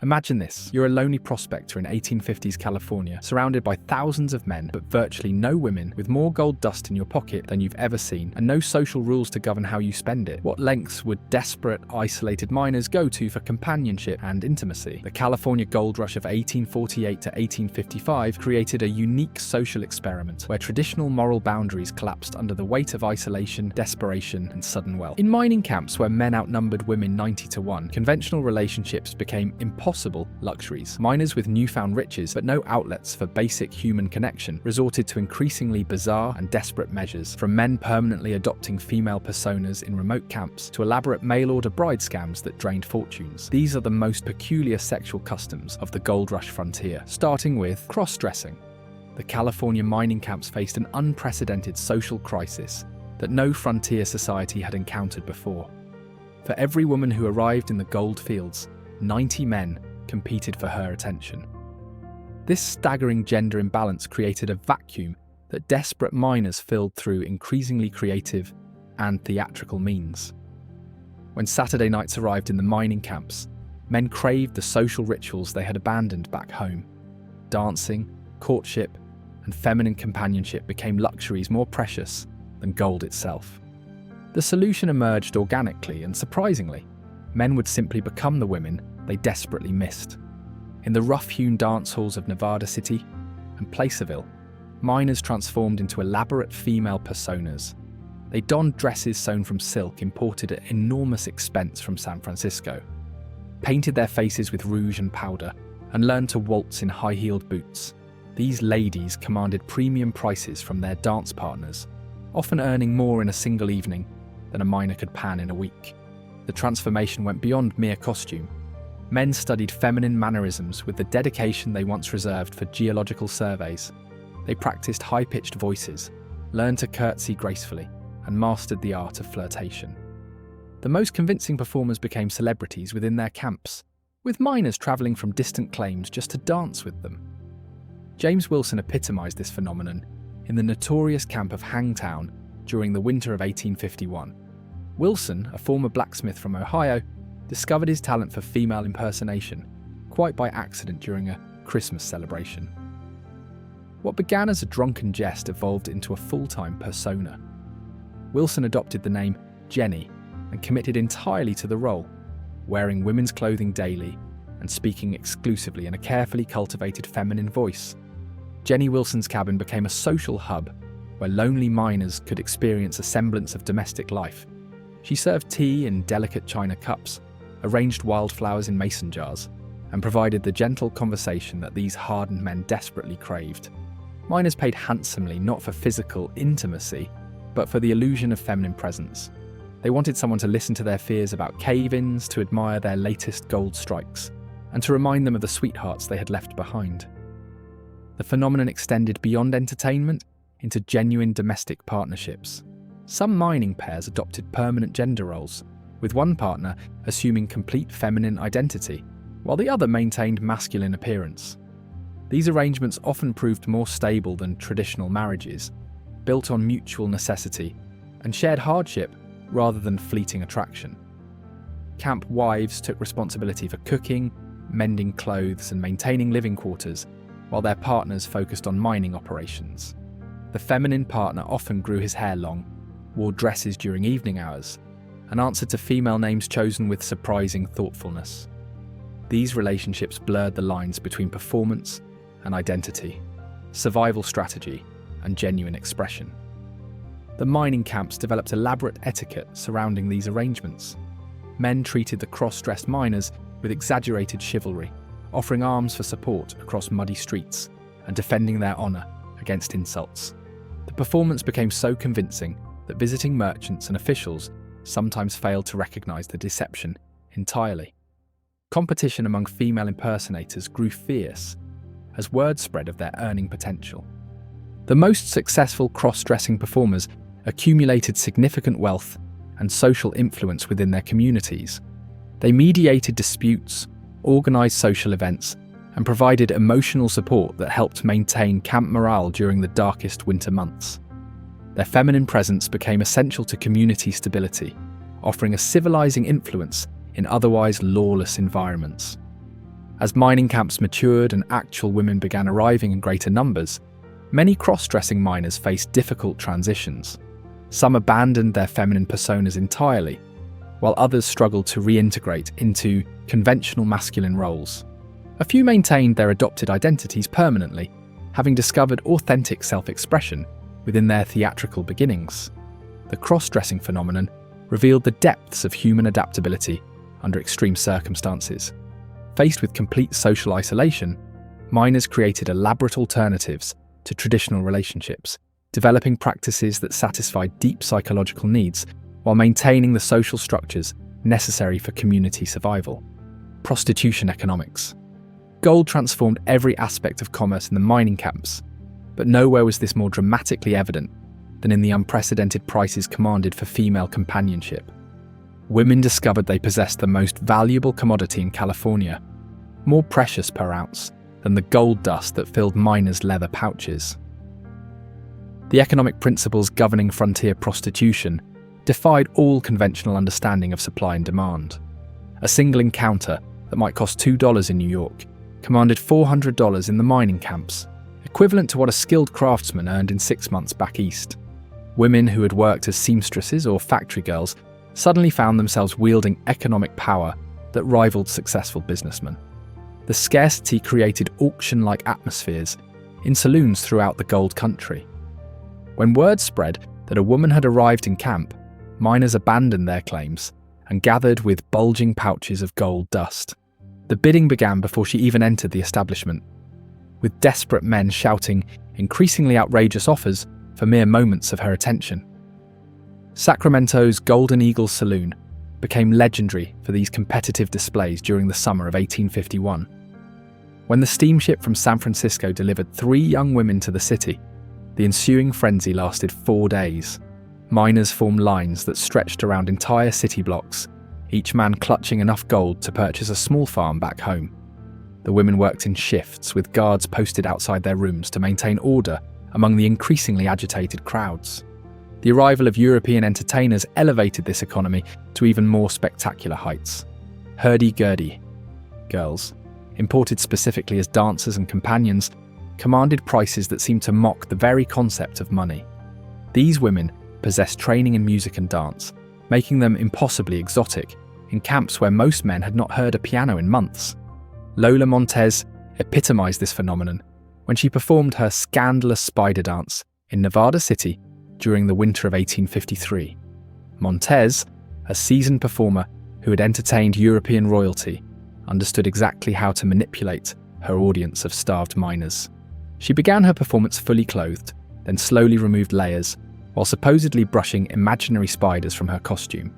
Imagine this, you're a lonely prospector in 1850s California, surrounded by thousands of men, but virtually no women, with more gold dust in your pocket than you've ever seen, and no social rules to govern how you spend it. What lengths would desperate, isolated miners go to for companionship and intimacy? The California gold rush of 1848 to 1855 created a unique social experiment where traditional moral boundaries collapsed under the weight of isolation, desperation, and sudden wealth. In mining camps where men outnumbered women 90-1, conventional relationships became impossible luxuries. Miners with newfound riches, but no outlets for basic human connection, resorted to increasingly bizarre and desperate measures, from men permanently adopting female personas in remote camps to elaborate mail-order bride scams that drained fortunes. These are the most peculiar sexual customs of the gold rush frontier, starting with cross-dressing. The California mining camps faced an unprecedented social crisis that no frontier society had encountered before. For every woman who arrived in the gold fields, 90 men competed for her attention. This staggering gender imbalance created a vacuum that desperate miners filled through increasingly creative and theatrical means. When Saturday nights arrived in the mining camps, men craved the social rituals they had abandoned back home. Dancing, courtship, and feminine companionship became luxuries more precious than gold itself. The solution emerged organically and surprisingly. Men would simply become the women they desperately missed. In the rough-hewn dance halls of Nevada City and Placerville, miners transformed into elaborate female personas. They donned dresses sewn from silk imported at enormous expense from San Francisco, painted their faces with rouge and powder, and learned to waltz in high-heeled boots. These ladies commanded premium prices from their dance partners, often earning more in a single evening than a miner could pan in a week. The transformation went beyond mere costume. Men studied feminine mannerisms with the dedication they once reserved for geological surveys. They practiced high-pitched voices, learned to curtsy gracefully, and mastered the art of flirtation. The most convincing performers became celebrities within their camps, with miners travelling from distant claims just to dance with them. James Wilson epitomized this phenomenon in the notorious camp of Hangtown during the winter of 1851. Wilson, a former blacksmith from Ohio, discovered his talent for female impersonation, quite by accident during a Christmas celebration. What began as a drunken jest evolved into a full-time persona. Wilson adopted the name Jenny and committed entirely to the role, wearing women's clothing daily and speaking exclusively in a carefully cultivated feminine voice. Jenny Wilson's cabin became a social hub where lonely miners could experience a semblance of domestic life. She served tea in delicate china cups, arranged wildflowers in mason jars, and provided the gentle conversation that these hardened men desperately craved. Miners paid handsomely not for physical intimacy, but for the illusion of feminine presence. They wanted someone to listen to their fears about cave-ins, to admire their latest gold strikes, and to remind them of the sweethearts they had left behind. The phenomenon extended beyond entertainment into genuine domestic partnerships. Some mining pairs adopted permanent gender roles, with one partner assuming complete feminine identity, while the other maintained masculine appearance. These arrangements often proved more stable than traditional marriages, built on mutual necessity and shared hardship rather than fleeting attraction. Camp wives took responsibility for cooking, mending clothes, and maintaining living quarters, while their partners focused on mining operations. The feminine partner often grew his hair long, wore dresses during evening hours, and answered to female names chosen with surprising thoughtfulness. These relationships blurred the lines between performance and identity, survival strategy and genuine expression. The mining camps developed elaborate etiquette surrounding these arrangements. Men treated the cross-dressed miners with exaggerated chivalry, offering arms for support across muddy streets and defending their honor against insults. The performance became so convincing that visiting merchants and officials sometimes failed to recognize the deception entirely. Competition among female impersonators grew fierce as word spread of their earning potential. The most successful cross-dressing performers accumulated significant wealth and social influence within their communities. They mediated disputes, organized social events, and provided emotional support that helped maintain camp morale during the darkest winter months. Their feminine presence became essential to community stability, offering a civilizing influence in otherwise lawless environments. As mining camps matured and actual women began arriving in greater numbers, many cross-dressing miners faced difficult transitions. Some abandoned their feminine personas entirely, while others struggled to reintegrate into conventional masculine roles. A few maintained their adopted identities permanently, having discovered authentic self-expression within their theatrical beginnings. The cross-dressing phenomenon revealed the depths of human adaptability under extreme circumstances. Faced with complete social isolation, miners created elaborate alternatives to traditional relationships, developing practices that satisfied deep psychological needs while maintaining the social structures necessary for community survival. Prostitution economics. Gold transformed every aspect of commerce in the mining camps, but nowhere was this more dramatically evident than in the unprecedented prices commanded for female companionship. Women discovered they possessed the most valuable commodity in California, more precious per ounce than the gold dust that filled miners' leather pouches. The economic principles governing frontier prostitution defied all conventional understanding of supply and demand. A single encounter that might cost $2 in New York commanded $400 in the mining camps, equivalent to what a skilled craftsman earned in 6 months back east. Women who had worked as seamstresses or factory girls suddenly found themselves wielding economic power that rivaled successful businessmen. The scarcity created auction-like atmospheres in saloons throughout the gold country. When word spread that a woman had arrived in camp, miners abandoned their claims and gathered with bulging pouches of gold dust. The bidding began before she even entered the establishment, with desperate men shouting increasingly outrageous offers for mere moments of her attention. Sacramento's Golden Eagle Saloon became legendary for these competitive displays during the summer of 1851. When the steamship from San Francisco delivered 3 young women to the city, the ensuing frenzy lasted 4 days. Miners formed lines that stretched around entire city blocks, each man clutching enough gold to purchase a small farm back home. The women worked in shifts, with guards posted outside their rooms to maintain order among the increasingly agitated crowds. The arrival of European entertainers elevated this economy to even more spectacular heights. Hurdy-gurdy girls, imported specifically as dancers and companions, commanded prices that seemed to mock the very concept of money. These women possessed training in music and dance, making them impossibly exotic in camps where most men had not heard a piano in months. Lola Montez epitomized this phenomenon when she performed her scandalous spider dance in Nevada City during the winter of 1853. Montez, a seasoned performer who had entertained European royalty, understood exactly how to manipulate her audience of starved miners. She began her performance fully clothed, then slowly removed layers, while supposedly brushing imaginary spiders from her costume.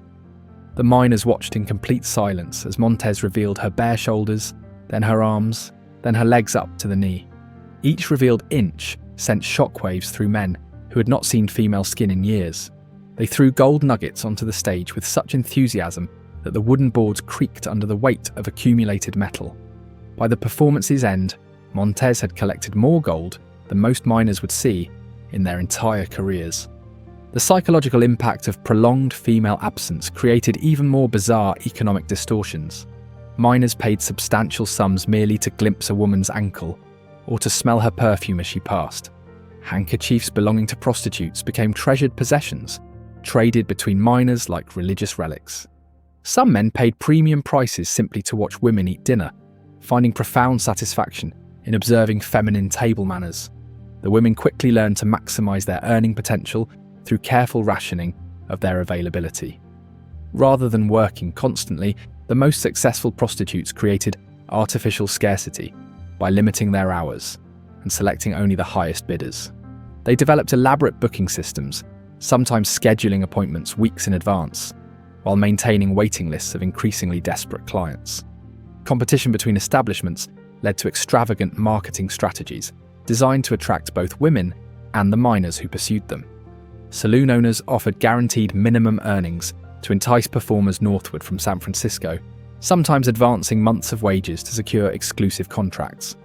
The miners watched in complete silence as Montez revealed her bare shoulders, then her arms, then her legs up to the knee. Each revealed inch sent shockwaves through men who had not seen female skin in years. They threw gold nuggets onto the stage with such enthusiasm that the wooden boards creaked under the weight of accumulated metal. By the performance's end, Montez had collected more gold than most miners would see in their entire careers. The psychological impact of prolonged female absence created even more bizarre economic distortions. Miners paid substantial sums merely to glimpse a woman's ankle or to smell her perfume as she passed. Handkerchiefs belonging to prostitutes became treasured possessions, traded between miners like religious relics. Some men paid premium prices simply to watch women eat dinner, finding profound satisfaction in observing feminine table manners. The women quickly learned to maximize their earning potential through careful rationing of their availability. Rather than working constantly, the most successful prostitutes created artificial scarcity by limiting their hours and selecting only the highest bidders. They developed elaborate booking systems, sometimes scheduling appointments weeks in advance, while maintaining waiting lists of increasingly desperate clients. Competition between establishments led to extravagant marketing strategies designed to attract both women and the miners who pursued them. Saloon owners offered guaranteed minimum earnings to entice performers northward from San Francisco, sometimes advancing months of wages to secure exclusive contracts.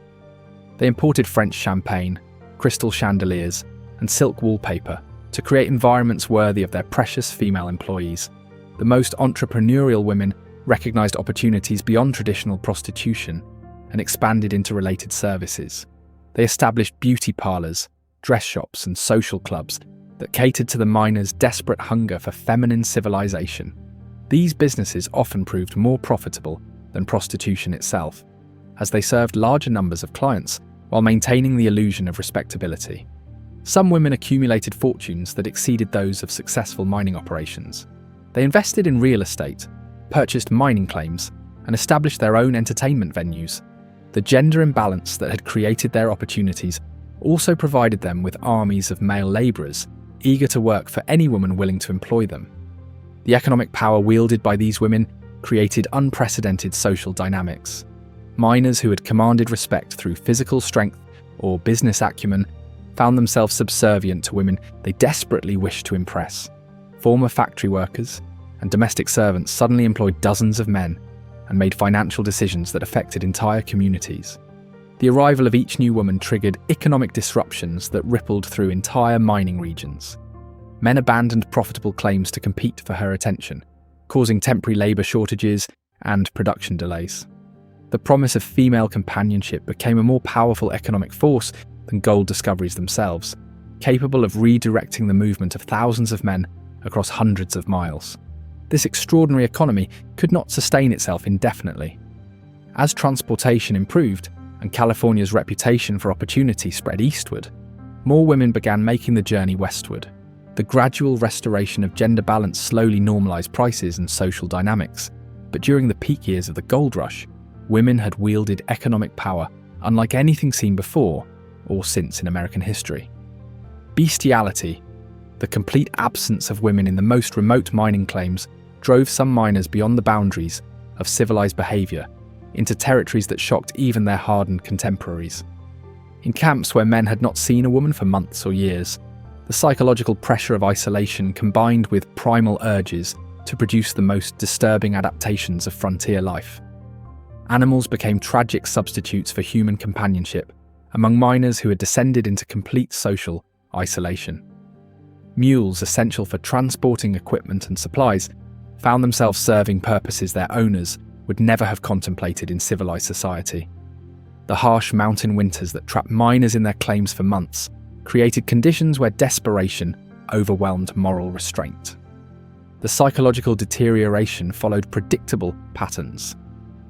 They imported French champagne, crystal chandeliers, and silk wallpaper to create environments worthy of their precious female employees. The most entrepreneurial women recognized opportunities beyond traditional prostitution and expanded into related services. They established beauty parlors, dress shops, and social clubs that catered to the miners' desperate hunger for feminine civilization. These businesses often proved more profitable than prostitution itself, as they served larger numbers of clients while maintaining the illusion of respectability. Some women accumulated fortunes that exceeded those of successful mining operations. They invested in real estate, purchased mining claims, and established their own entertainment venues. The gender imbalance that had created their opportunities also provided them with armies of male labourers eager to work for any woman willing to employ them. The economic power wielded by these women created unprecedented social dynamics. Miners who had commanded respect through physical strength or business acumen found themselves subservient to women they desperately wished to impress. Former factory workers and domestic servants suddenly employed dozens of men and made financial decisions that affected entire communities. The arrival of each new woman triggered economic disruptions that rippled through entire mining regions. Men abandoned profitable claims to compete for her attention, causing temporary labour shortages and production delays. The promise of female companionship became a more powerful economic force than gold discoveries themselves, capable of redirecting the movement of thousands of men across hundreds of miles. This extraordinary economy could not sustain itself indefinitely. As transportation improved and California's reputation for opportunity spread eastward, more women began making the journey westward. The gradual restoration of gender balance slowly normalized prices and social dynamics, but during the peak years of the gold rush, women had wielded economic power unlike anything seen before or since in American history. Bestiality, the complete absence of women in the most remote mining claims, drove some miners beyond the boundaries of civilized behavior into territories that shocked even their hardened contemporaries. In camps where men had not seen a woman for months or years, the psychological pressure of isolation combined with primal urges to produce the most disturbing adaptations of frontier life. Animals became tragic substitutes for human companionship among miners who had descended into complete social isolation. Mules, essential for transporting equipment and supplies, found themselves serving purposes their owners would never have contemplated in civilized society. The harsh mountain winters that trapped miners in their claims for months created conditions where desperation overwhelmed moral restraint. The psychological deterioration followed predictable patterns.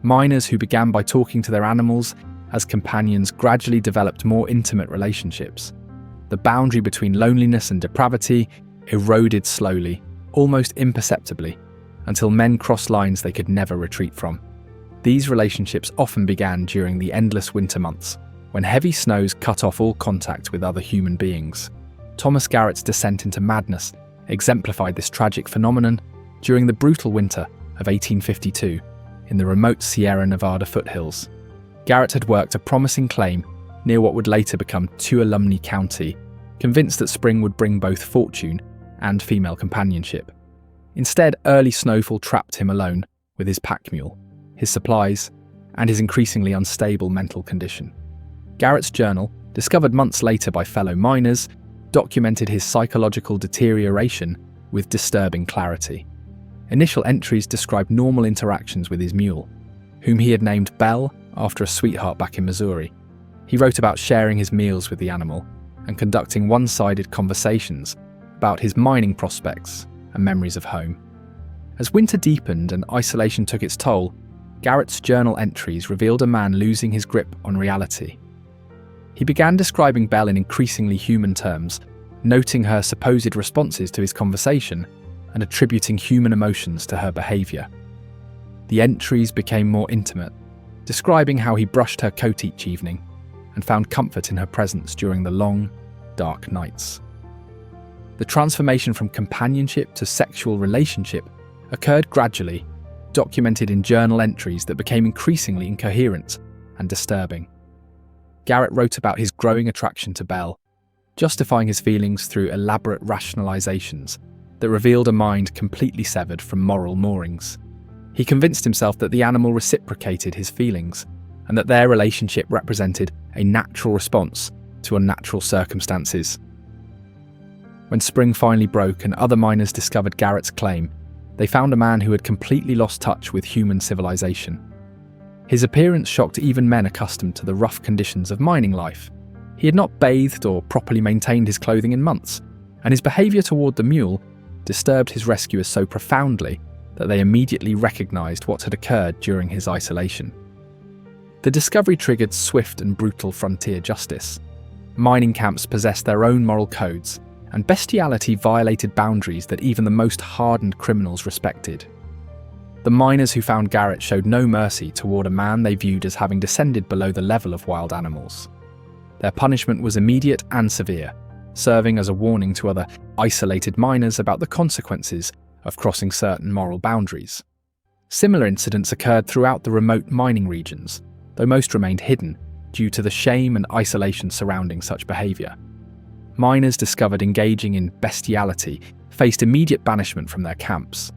Miners who began by talking to their animals as companions gradually developed more intimate relationships. The boundary between loneliness and depravity eroded slowly, almost imperceptibly, until men crossed lines they could never retreat from. These relationships often began during the endless winter months, when heavy snows cut off all contact with other human beings. Thomas Garrett's descent into madness exemplified this tragic phenomenon during the brutal winter of 1852 in the remote Sierra Nevada foothills. Garrett had worked a promising claim near what would later become Tuolumne County, convinced that spring would bring both fortune and female companionship. Instead, early snowfall trapped him alone with his pack mule, his supplies, and his increasingly unstable mental condition. Garrett's journal, discovered months later by fellow miners, documented his psychological deterioration with disturbing clarity. Initial entries described normal interactions with his mule, whom he had named Belle after a sweetheart back in Missouri. He wrote about sharing his meals with the animal and conducting one-sided conversations about his mining prospects and memories of home. As winter deepened and isolation took its toll, Garrett's journal entries revealed a man losing his grip on reality. He began describing Belle in increasingly human terms, noting her supposed responses to his conversation and attributing human emotions to her behaviour. The entries became more intimate, describing how he brushed her coat each evening and found comfort in her presence during the long, dark nights. The transformation from companionship to sexual relationship occurred gradually, documented in journal entries that became increasingly incoherent and disturbing. Garrett wrote about his growing attraction to Belle, justifying his feelings through elaborate rationalizations that revealed a mind completely severed from moral moorings. He convinced himself that the animal reciprocated his feelings and that their relationship represented a natural response to unnatural circumstances. When spring finally broke and other miners discovered Garrett's claim, they found a man who had completely lost touch with human civilization. His appearance shocked even men accustomed to the rough conditions of mining life. He had not bathed or properly maintained his clothing in months, and his behaviour toward the mule disturbed his rescuers so profoundly that they immediately recognised what had occurred during his isolation. The discovery triggered swift and brutal frontier justice. Mining camps possessed their own moral codes, and bestiality violated boundaries that even the most hardened criminals respected. The miners who found Garrett showed no mercy toward a man they viewed as having descended below the level of wild animals. Their punishment was immediate and severe, serving as a warning to other isolated miners about the consequences of crossing certain moral boundaries. Similar incidents occurred throughout the remote mining regions, though most remained hidden due to the shame and isolation surrounding such behaviour. Miners discovered engaging in bestiality faced immediate banishment from their camps,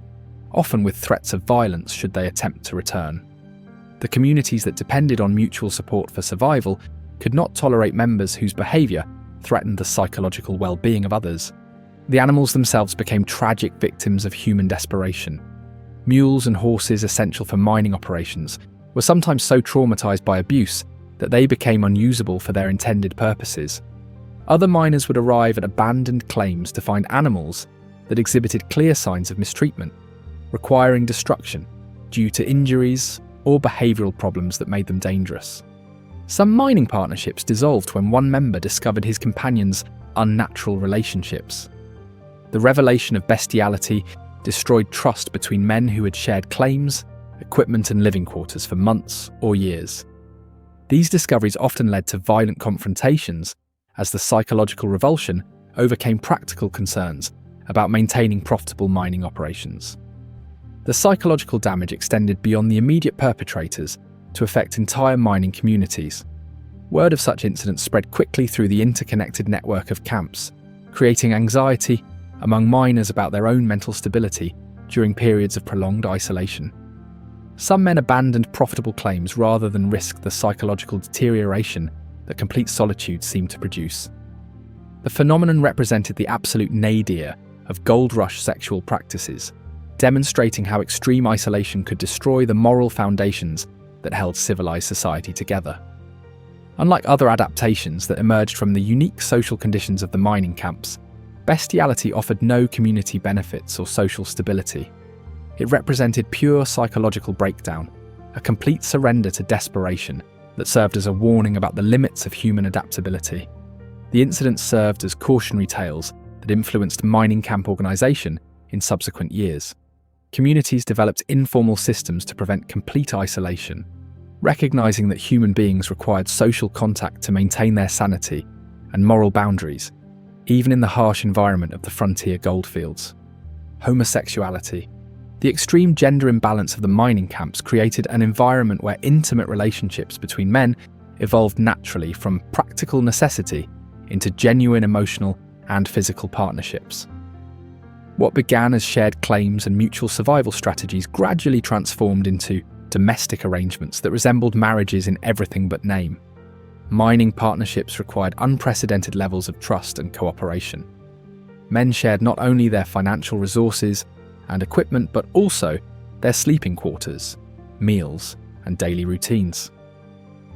often with threats of violence should they attempt to return. The communities that depended on mutual support for survival could not tolerate members whose behaviour threatened the psychological well-being of others. The animals themselves became tragic victims of human desperation. Mules and horses essential for mining operations were sometimes so traumatised by abuse that they became unusable for their intended purposes. Other miners would arrive at abandoned claims to find animals that exhibited clear signs of mistreatment, requiring destruction due to injuries or behavioural problems that made them dangerous. Some mining partnerships dissolved when one member discovered his companion's unnatural relationships. The revelation of bestiality destroyed trust between men who had shared claims, equipment and living quarters for months or years. These discoveries often led to violent confrontations as the psychological revulsion overcame practical concerns about maintaining profitable mining operations. The psychological damage extended beyond the immediate perpetrators to affect entire mining communities. Word of such incidents spread quickly through the interconnected network of camps, creating anxiety among miners about their own mental stability during periods of prolonged isolation. Some men abandoned profitable claims rather than risk the psychological deterioration that complete solitude seemed to produce. The phenomenon represented the absolute nadir of gold rush sexual practices, demonstrating how extreme isolation could destroy the moral foundations that held civilized society together. Unlike other adaptations that emerged from the unique social conditions of the mining camps, bestiality offered no community benefits or social stability. It represented pure psychological breakdown, a complete surrender to desperation that served as a warning about the limits of human adaptability. The incidents served as cautionary tales that influenced mining camp organisation in subsequent years. Communities developed informal systems to prevent complete isolation, recognising that human beings required social contact to maintain their sanity and moral boundaries, even in the harsh environment of the frontier goldfields. Homosexuality. The extreme gender imbalance of the mining camps created an environment where intimate relationships between men evolved naturally from practical necessity into genuine emotional and physical partnerships. What began as shared claims and mutual survival strategies gradually transformed into domestic arrangements that resembled marriages in everything but name. Mining partnerships required unprecedented levels of trust and cooperation. Men shared not only their financial resources and equipment, but also their sleeping quarters, meals, and daily routines.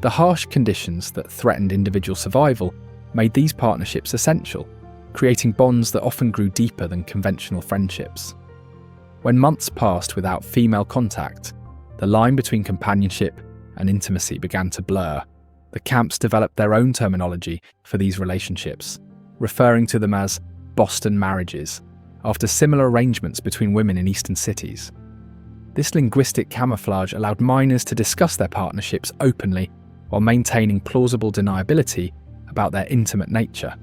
The harsh conditions that threatened individual survival made these partnerships essential, creating bonds that often grew deeper than conventional friendships. When months passed without female contact, the line between companionship and intimacy began to blur. The camps developed their own terminology for these relationships, referring to them as Boston marriages, after similar arrangements between women in eastern cities. This linguistic camouflage allowed miners to discuss their partnerships openly while maintaining plausible deniability about their intimate nature.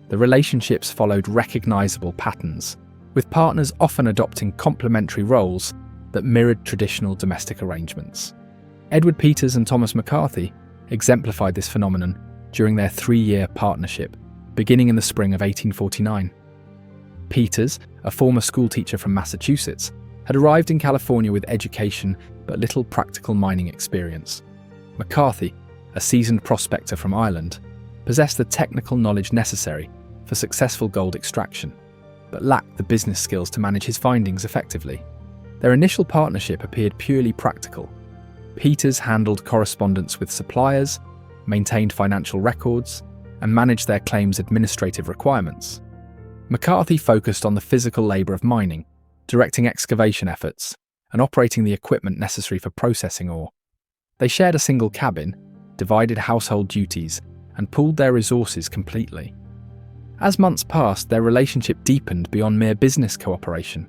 The relationships followed recognisable patterns, with partners often adopting complementary roles that mirrored traditional domestic arrangements. Edward Peters and Thomas McCarthy exemplified this phenomenon during their 3-year partnership, beginning in the spring of 1849. Peters, a former schoolteacher from Massachusetts, had arrived in California with education but little practical mining experience. McCarthy, a seasoned prospector from Ireland, possessed the technical knowledge necessary for successful gold extraction, but lacked the business skills to manage his findings effectively. Their initial partnership appeared purely practical. Peters handled correspondence with suppliers, maintained financial records, and managed their claims' administrative requirements. McCarthy focused on the physical labour of mining, directing excavation efforts, and operating the equipment necessary for processing ore. They shared a single cabin, divided household duties, and pooled their resources completely. As months passed, their relationship deepened beyond mere business cooperation.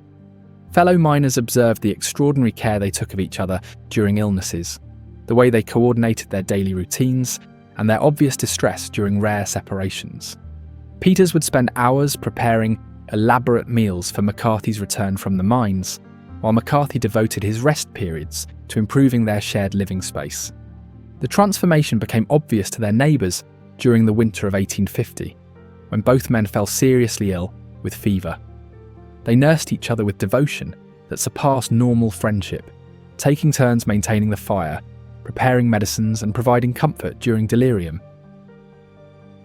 Fellow miners observed the extraordinary care they took of each other during illnesses, the way they coordinated their daily routines, and their obvious distress during rare separations. Peters would spend hours preparing elaborate meals for McCarthy's return from the mines, while McCarthy devoted his rest periods to improving their shared living space. The transformation became obvious to their neighbours during the winter of 1850, when both men fell seriously ill with fever. They nursed each other with devotion that surpassed normal friendship, taking turns maintaining the fire, preparing medicines, and providing comfort during delirium.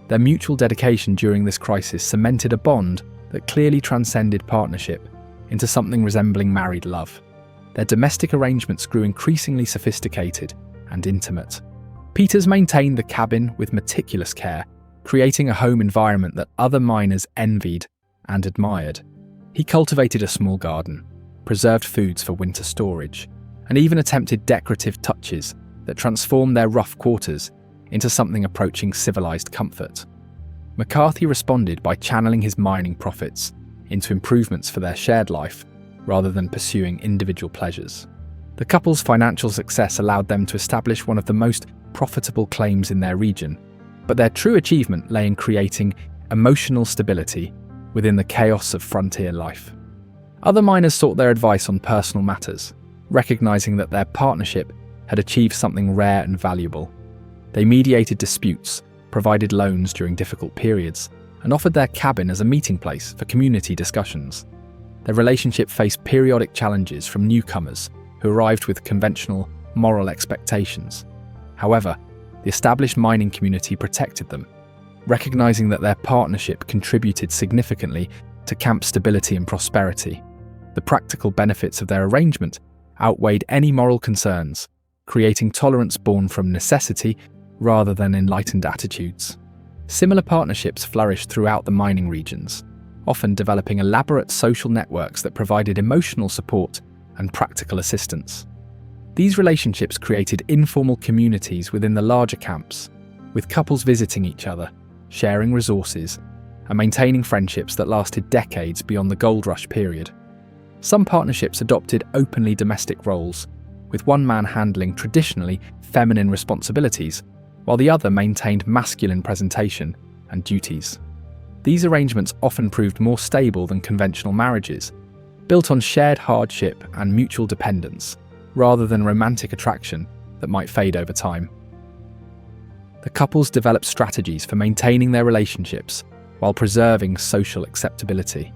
Their mutual dedication during this crisis cemented a bond that clearly transcended partnership into something resembling married love. Their domestic arrangements grew increasingly sophisticated and intimate. Peters maintained the cabin with meticulous care, creating a home environment that other miners envied and admired. He cultivated a small garden, preserved foods for winter storage, and even attempted decorative touches that transformed their rough quarters into something approaching civilized comfort. McCarthy responded by channeling his mining profits into improvements for their shared life rather than pursuing individual pleasures. The couple's financial success allowed them to establish one of the most profitable claims in their region, but their true achievement lay in creating emotional stability within the chaos of frontier life. Other miners sought their advice on personal matters, recognizing that their partnership had achieved something rare and valuable. They mediated disputes, provided loans during difficult periods, and offered their cabin as a meeting place for community discussions. Their relationship faced periodic challenges from newcomers who arrived with conventional moral expectations. However, the established mining community protected them, recognizing that their partnership contributed significantly to camp stability and prosperity. The practical benefits of their arrangement outweighed any moral concerns, creating tolerance born from necessity rather than enlightened attitudes. Similar partnerships flourished throughout the mining regions, often developing elaborate social networks that provided emotional support and practical assistance. These relationships created informal communities within the larger camps, with couples visiting each other, sharing resources, and maintaining friendships that lasted decades beyond the gold rush period. Some partnerships adopted openly domestic roles, with one man handling traditionally feminine responsibilities, while the other maintained masculine presentation and duties. These arrangements often proved more stable than conventional marriages, built on shared hardship and mutual dependence, rather than romantic attraction that might fade over time. The couples developed strategies for maintaining their relationships while preserving social acceptability.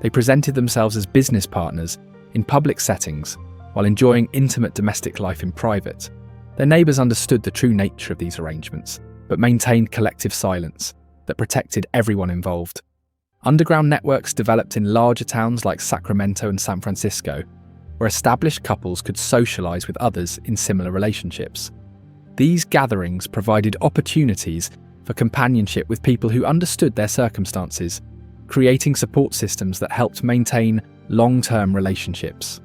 They presented themselves as business partners in public settings while enjoying intimate domestic life in private. Their neighbours understood the true nature of these arrangements, but maintained collective silence that protected everyone involved. Underground networks developed in larger towns like Sacramento and San Francisco, where established couples could socialize with others in similar relationships. These gatherings provided opportunities for companionship with people who understood their circumstances, creating support systems that helped maintain long-term relationships.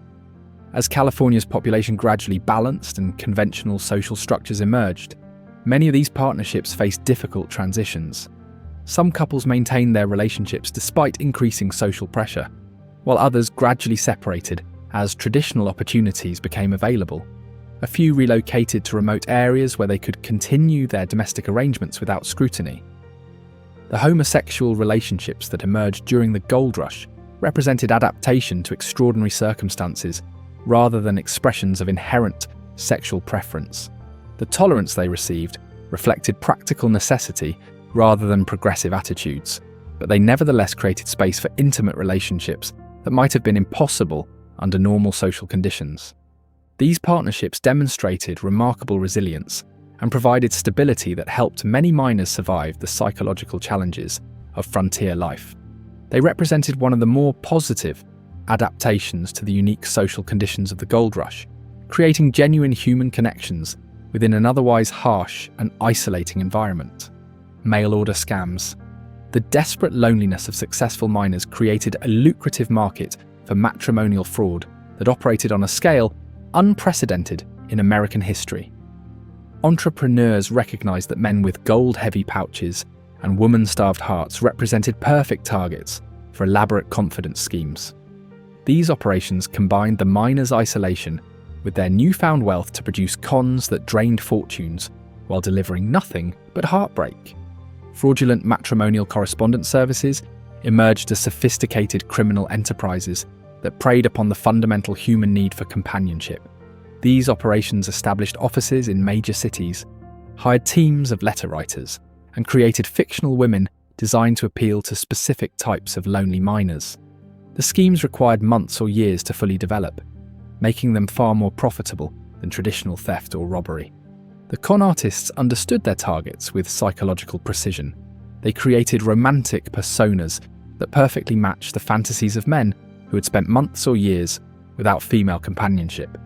As California's population gradually balanced and conventional social structures emerged, many of these partnerships faced difficult transitions. Some couples maintained their relationships despite increasing social pressure, while others gradually separated as traditional opportunities became available. A few relocated to remote areas where they could continue their domestic arrangements without scrutiny. The homosexual relationships that emerged during the gold rush represented adaptation to extraordinary circumstances rather than expressions of inherent sexual preference. The tolerance they received reflected practical necessity rather than progressive attitudes, but they nevertheless created space for intimate relationships that might have been impossible under normal social conditions. These partnerships demonstrated remarkable resilience and provided stability that helped many miners survive the psychological challenges of frontier life. They represented one of the more positive adaptations to the unique social conditions of the gold rush, creating genuine human connections within an otherwise harsh and isolating environment. Mail-order scams. The desperate loneliness of successful minors created a lucrative market for matrimonial fraud that operated on a scale unprecedented in American history. Entrepreneurs recognized that men with gold-heavy pouches and woman-starved hearts represented perfect targets for elaborate confidence schemes. These operations combined the miners' isolation with their newfound wealth to produce cons that drained fortunes while delivering nothing but heartbreak. Fraudulent matrimonial correspondence services emerged as sophisticated criminal enterprises that preyed upon the fundamental human need for companionship. These operations established offices in major cities, hired teams of letter writers, and created fictional women designed to appeal to specific types of lonely minors. The schemes required months or years to fully develop, making them far more profitable than traditional theft or robbery. The con artists understood their targets with psychological precision. They created romantic personas that perfectly matched the fantasies of men who had spent months or years without female companionship.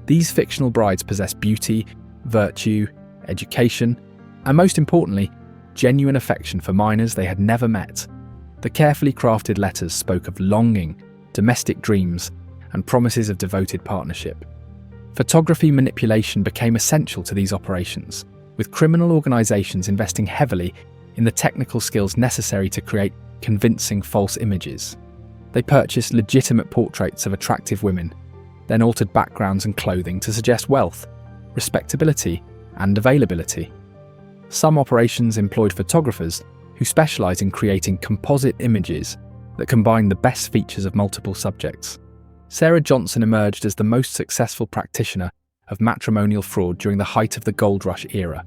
These fictional brides possessed beauty, virtue, education, and most importantly, genuine affection for minors they had never met. The carefully crafted letters spoke of longing, domestic dreams, and promises of devoted partnership. Photography manipulation became essential to these operations, with criminal organizations investing heavily in the technical skills necessary to create convincing false images. They purchased legitimate portraits of attractive women, then altered backgrounds and clothing to suggest wealth, respectability, and availability. Some operations employed photographers who specialized in creating composite images that combined the best features of multiple subjects. Sarah Johnson emerged as the most successful practitioner of matrimonial fraud during the height of the gold rush era.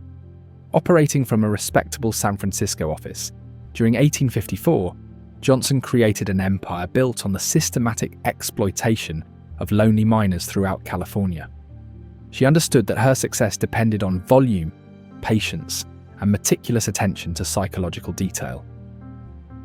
Operating from a respectable San Francisco office, during 1854, Johnson created an empire built on the systematic exploitation of lonely minors throughout California. She understood that her success depended on volume, patience, and meticulous attention to psychological detail.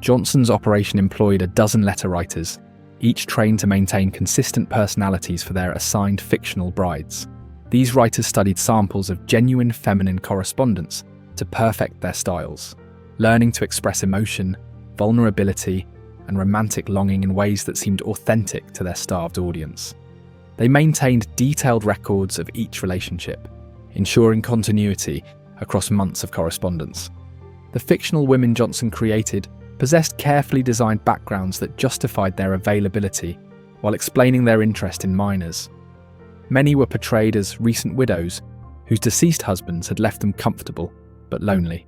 Johnson's operation employed a dozen letter writers, each trained to maintain consistent personalities for their assigned fictional brides. These writers studied samples of genuine feminine correspondence to perfect their styles, learning to express emotion, vulnerability, and romantic longing in ways that seemed authentic to their starved audience. They maintained detailed records of each relationship, ensuring continuity across months of correspondence. The fictional women Johnson created possessed carefully designed backgrounds that justified their availability while explaining their interest in minors. Many were portrayed as recent widows whose deceased husbands had left them comfortable but lonely.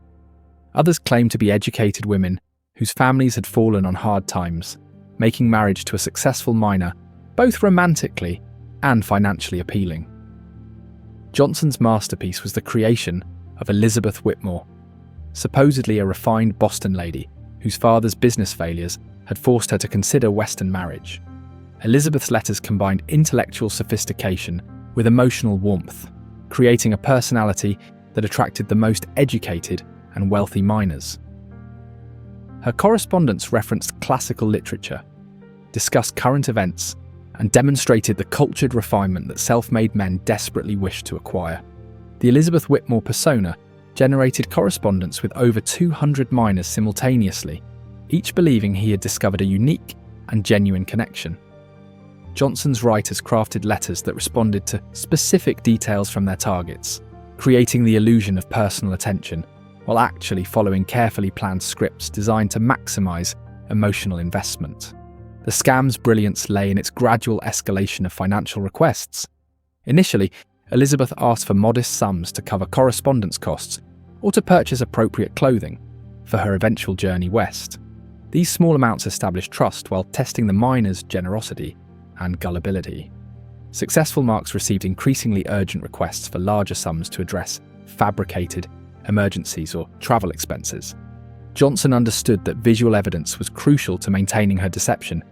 Others claimed to be educated women whose families had fallen on hard times, making marriage to a successful minor both romantically and financially appealing. Johnson's masterpiece was the creation of Elizabeth Whitmore, supposedly a refined Boston lady whose father's business failures had forced her to consider Western marriage. Elizabeth's letters combined intellectual sophistication with emotional warmth, creating a personality that attracted the most educated and wealthy minors. Her correspondence referenced classical literature, discussed current events, and demonstrated the cultured refinement that self-made men desperately wished to acquire. The Elizabeth Whitmore persona generated correspondence with over 200 minors simultaneously, each believing he had discovered a unique and genuine connection. Johnson's writers crafted letters that responded to specific details from their targets, creating the illusion of personal attention, while actually following carefully planned scripts designed to maximize emotional investment. The scam's brilliance lay in its gradual escalation of financial requests. Initially, Elizabeth asked for modest sums to cover correspondence costs or to purchase appropriate clothing for her eventual journey west. These small amounts established trust while testing the minor's generosity and gullibility. Successful marks received increasingly urgent requests for larger sums to address fabricated emergencies or travel expenses. Johnson understood that visual evidence was crucial to maintaining her deception.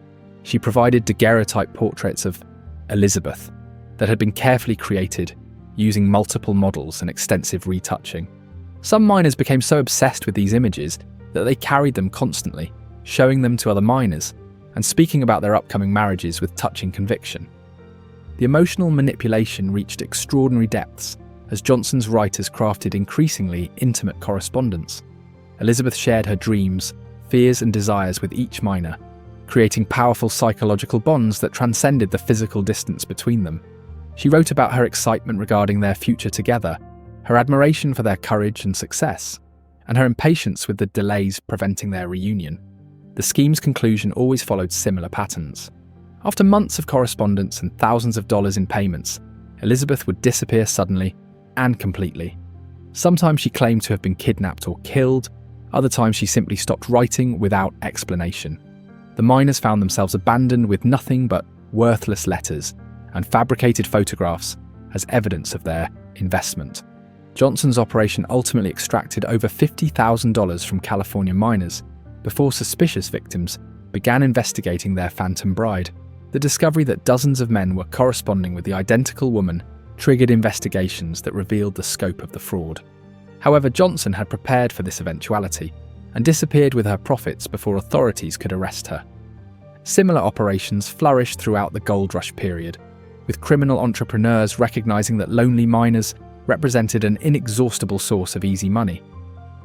She provided daguerreotype portraits of Elizabeth that had been carefully created using multiple models and extensive retouching. Some minors became so obsessed with these images that they carried them constantly, showing them to other minors and speaking about their upcoming marriages with touching conviction. The emotional manipulation reached extraordinary depths as Johnson's writers crafted increasingly intimate correspondence. Elizabeth shared her dreams, fears and desires with each minor, creating powerful psychological bonds that transcended the physical distance between them. She wrote about her excitement regarding their future together, her admiration for their courage and success, and her impatience with the delays preventing their reunion. The scheme's conclusion always followed similar patterns. After months of correspondence and thousands of dollars in payments, Elizabeth would disappear suddenly and completely. Sometimes she claimed to have been kidnapped or killed, other times she simply stopped writing without explanation. The minors found themselves abandoned with nothing but worthless letters and fabricated photographs as evidence of their investment. Johnson's operation ultimately extracted over $50,000 from California minors before suspicious victims began investigating their phantom bride. The discovery that dozens of men were corresponding with the identical woman triggered investigations that revealed the scope of the fraud. However, Johnson had prepared for this eventuality and disappeared with her profits before authorities could arrest her. Similar operations flourished throughout the gold rush period, with criminal entrepreneurs recognizing that lonely minors represented an inexhaustible source of easy money.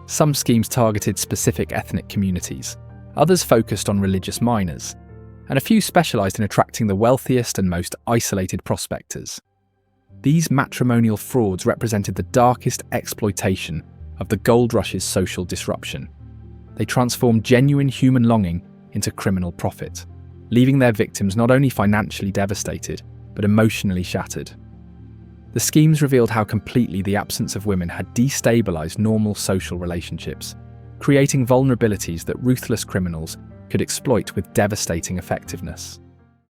Some schemes targeted specific ethnic communities, others focused on religious minors, and a few specialized in attracting the wealthiest and most isolated prospectors. These matrimonial frauds represented the darkest exploitation of the gold rush's social disruption. They transformed genuine human longing into criminal profit, leaving their victims not only financially devastated, but emotionally shattered. The schemes revealed how completely the absence of women had destabilized normal social relationships, creating vulnerabilities that ruthless criminals could exploit with devastating effectiveness.